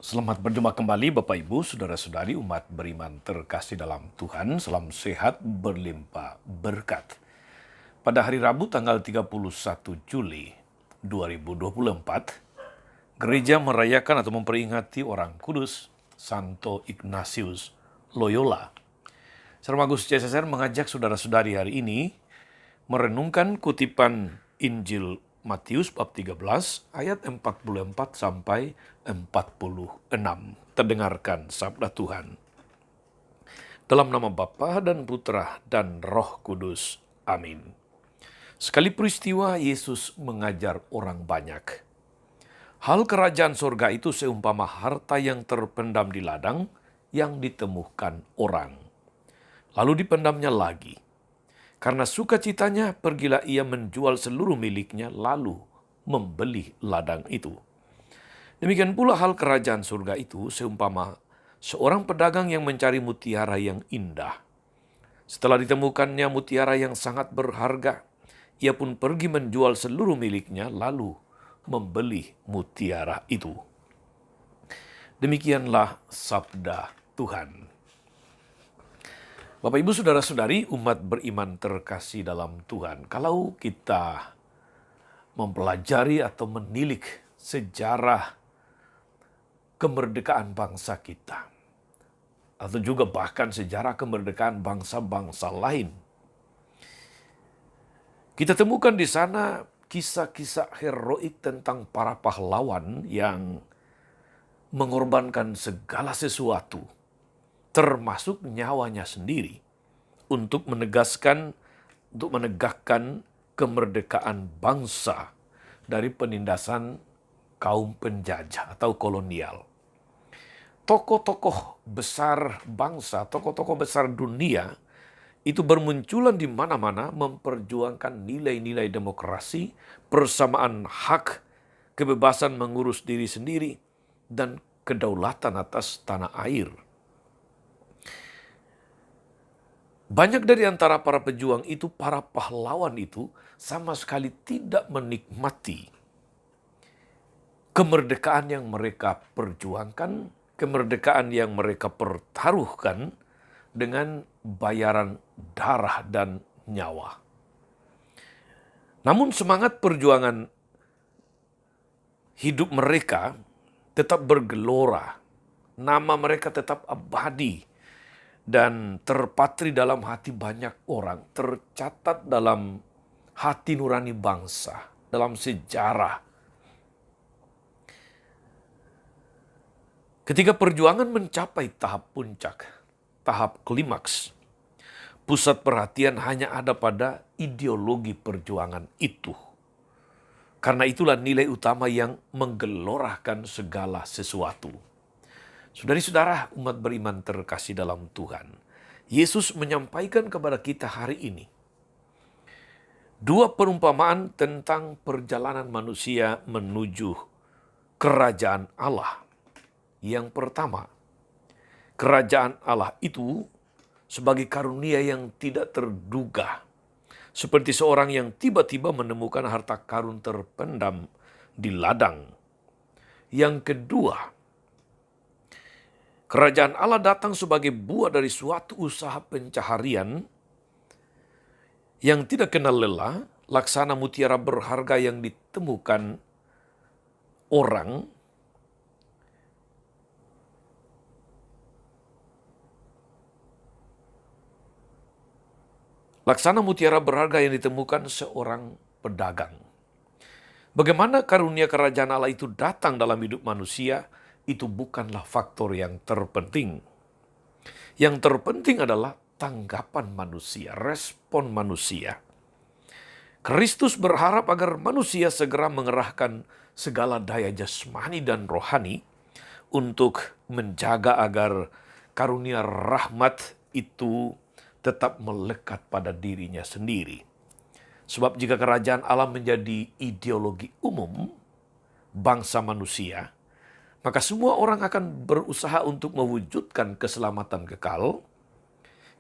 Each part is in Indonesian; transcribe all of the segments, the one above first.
Selamat berjumpa kembali Bapak Ibu, Saudara-saudari umat beriman terkasih dalam Tuhan. Salam sehat berlimpah berkat. Pada hari Rabu tanggal 31 Juli 2024, gereja merayakan atau memperingati orang kudus Santo Ignatius Loyola. Sermagus CSSR mengajak saudara-saudari hari ini merenungkan kutipan Injil Matius bab 13 ayat 44 sampai 46. Terdengarkan sabda Tuhan. Dalam nama Bapa dan Putra dan Roh Kudus. Amin. Sekali peristiwa Yesus mengajar orang banyak. Hal kerajaan sorga itu seumpama harta yang terpendam di ladang yang ditemukan orang. Lalu dipendamnya lagi. Karena sukacitanya, pergilah ia menjual seluruh miliknya, lalu membeli ladang itu. Demikian pula hal kerajaan surga itu seumpama seorang pedagang yang mencari mutiara yang indah. Setelah ditemukannya mutiara yang sangat berharga, ia pun pergi menjual seluruh miliknya, lalu membeli mutiara itu. Demikianlah sabda Tuhan. Bapak, Ibu, Saudara-saudari, umat beriman terkasih dalam Tuhan. Kalau kita mempelajari atau menilik sejarah kemerdekaan bangsa kita, atau juga bahkan sejarah kemerdekaan bangsa-bangsa lain, kita temukan di sana kisah-kisah heroik tentang para pahlawan yang mengorbankan segala sesuatu, termasuk nyawanya sendiri, untuk menegakkan kemerdekaan bangsa dari penindasan kaum penjajah atau kolonial. Tokoh-tokoh besar bangsa, tokoh-tokoh besar dunia itu bermunculan di mana-mana memperjuangkan nilai-nilai demokrasi, persamaan hak, kebebasan mengurus diri sendiri, dan kedaulatan atas tanah air. Banyak dari antara para pejuang itu, para pahlawan itu, sama sekali tidak menikmati kemerdekaan yang mereka perjuangkan, kemerdekaan yang mereka pertaruhkan dengan bayaran darah dan nyawa. Namun semangat perjuangan hidup mereka tetap bergelora, nama mereka tetap abadi, dan terpatri dalam hati banyak orang, tercatat dalam hati nurani bangsa, dalam sejarah. Ketika perjuangan mencapai tahap puncak, tahap klimaks, pusat perhatian hanya ada pada ideologi perjuangan itu. Karena itulah nilai utama yang menggelorakan segala sesuatu. Saudari-saudara umat beriman terkasih dalam Tuhan, Yesus menyampaikan kepada kita hari ini dua perumpamaan tentang perjalanan manusia menuju kerajaan Allah. Yang pertama, kerajaan Allah itu sebagai karunia yang tidak terduga, seperti seorang yang tiba-tiba menemukan harta karun terpendam di ladang. Yang kedua, kerajaan Allah datang sebagai buah dari suatu usaha pencaharian yang tidak kenal lelah, laksana mutiara berharga yang ditemukan orang. Laksana mutiara berharga yang ditemukan seorang pedagang. Bagaimana karunia kerajaan Allah itu datang dalam hidup manusia, itu bukanlah faktor yang terpenting. Yang terpenting adalah tanggapan manusia, respon manusia. Kristus berharap agar manusia segera mengerahkan segala daya jasmani dan rohani untuk menjaga agar karunia rahmat itu tetap melekat pada dirinya sendiri. Sebab jika kerajaan Allah menjadi ideologi umum bangsa manusia, maka semua orang akan berusaha untuk mewujudkan keselamatan kekal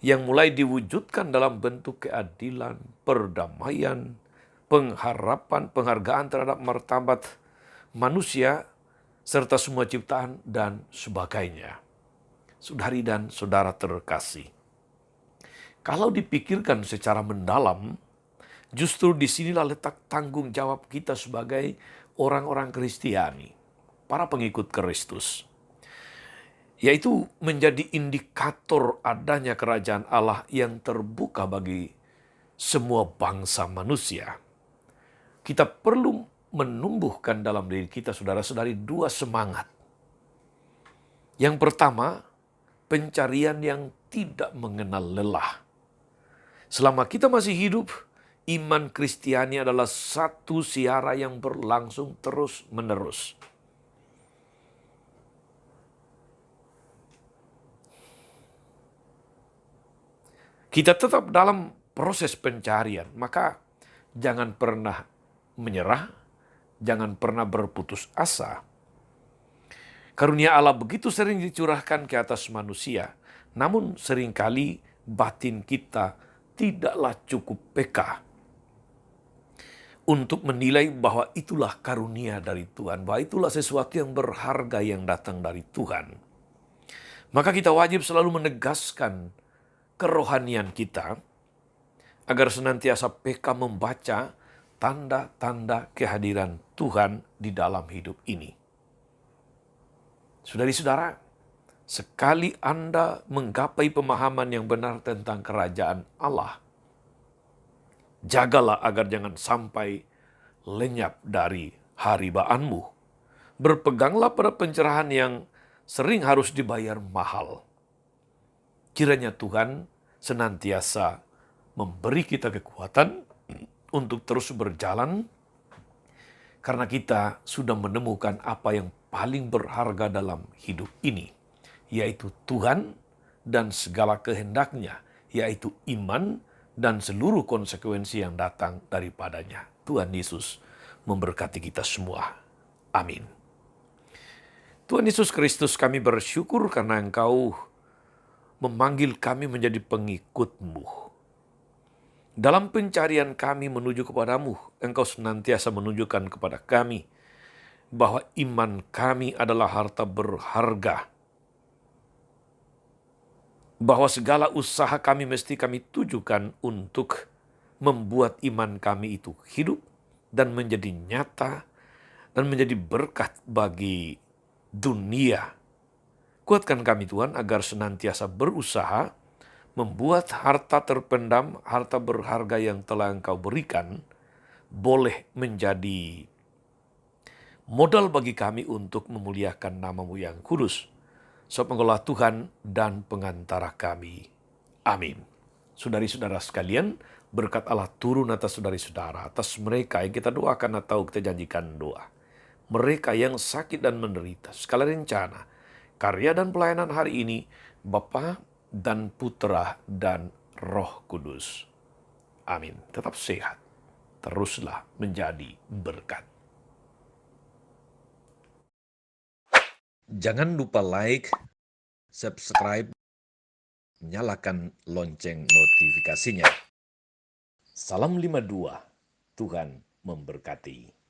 yang mulai diwujudkan dalam bentuk keadilan, perdamaian, pengharapan, penghargaan terhadap martabat manusia serta semua ciptaan dan sebagainya. Saudari dan saudara terkasih, kalau dipikirkan secara mendalam, justru disinilah letak tanggung jawab kita sebagai orang-orang Kristiani, para pengikut Kristus, yaitu menjadi indikator adanya kerajaan Allah yang terbuka bagi semua bangsa manusia. Kita perlu menumbuhkan dalam diri kita, saudara-saudari, dua semangat. Yang pertama, pencarian yang tidak mengenal lelah. Selama kita masih hidup, iman Kristiani adalah satu siara yang berlangsung terus-menerus. Kita tetap dalam proses pencarian, maka jangan pernah menyerah, jangan pernah berputus asa. Karunia Allah begitu sering dicurahkan ke atas manusia, namun seringkali batin kita tidaklah cukup peka untuk menilai bahwa itulah karunia dari Tuhan, bahwa itulah sesuatu yang berharga yang datang dari Tuhan. Maka kita wajib selalu menegaskan kerohanian kita agar senantiasa peka membaca tanda-tanda kehadiran Tuhan di dalam hidup ini. Saudari-saudara, sekali Anda menggapai pemahaman yang benar tentang kerajaan Allah, jagalah agar jangan sampai lenyap dari haribaanmu. Berpeganglah pada pencerahan yang sering harus dibayar mahal. Kiranya Tuhan senantiasa memberi kita kekuatan untuk terus berjalan, karena kita sudah menemukan apa yang paling berharga dalam hidup ini, yaitu Tuhan dan segala kehendaknya, yaitu iman dan seluruh konsekuensi yang datang daripadanya. Tuhan Yesus memberkati kita semua. Amin. Tuhan Yesus Kristus, kami bersyukur karena Engkau memanggil kami menjadi pengikut-Mu. Dalam pencarian kami menuju kepadamu, Engkau senantiasa menunjukkan kepada kami bahwa iman kami adalah harta berharga. Bahwa segala usaha kami mesti kami tujukan untuk membuat iman kami itu hidup dan menjadi nyata dan menjadi berkat bagi dunia. Kuatkan kami Tuhan agar senantiasa berusaha membuat harta terpendam, harta berharga yang telah Engkau berikan, boleh menjadi modal bagi kami untuk memuliakan nama-Mu yang kudus. Sebab Engkaulah Tuhan dan pengantara kami. Amin. Saudari-saudara sekalian, berkat Allah turun atas saudari-saudara, atas mereka yang kita doakan atau kita janjikan doa. Mereka yang sakit dan menderita, segala rencana, karya dan pelayanan hari ini, Bapa dan Putra dan Roh Kudus. Amin. Tetap sehat. Teruslah menjadi berkat. Jangan lupa like, subscribe, nyalakan lonceng notifikasinya. Salam 52. Tuhan memberkati.